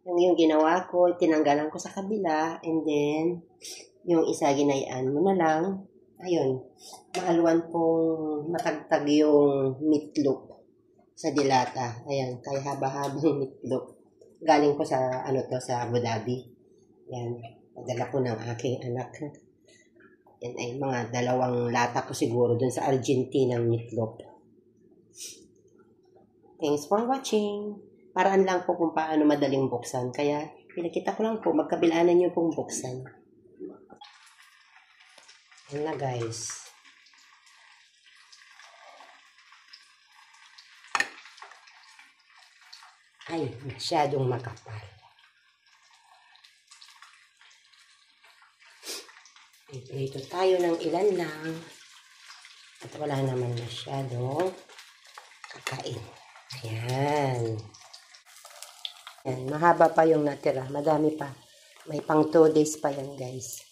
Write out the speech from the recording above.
Yung ginawa ko, tinanggalan ko sa kabila, and then, yung isa ginayaan mo na lang. Ayun, maalwan pong matagtag yung meatloaf sa dilata. Ayan, kaya haba-habang meatloaf. Galing ko sa, sa Abu Dhabi. Yan, padala ko ng aking anak. Yan ay mga 2 lata ko siguro dun sa Argentina ng meatloaf. Thanks for watching. Paraan lang po kung paano madaling buksan. Kaya, pinakita ko lang po, magkabilanan nyo pong buksan. Yan na guys. Ay, masyadong makapal. Ito tayo ng ilan lang. At wala naman masyadong kakain. Ayan. Ayan, mahaba pa yung natira. Madami pa. May pang 2 days pa yan guys.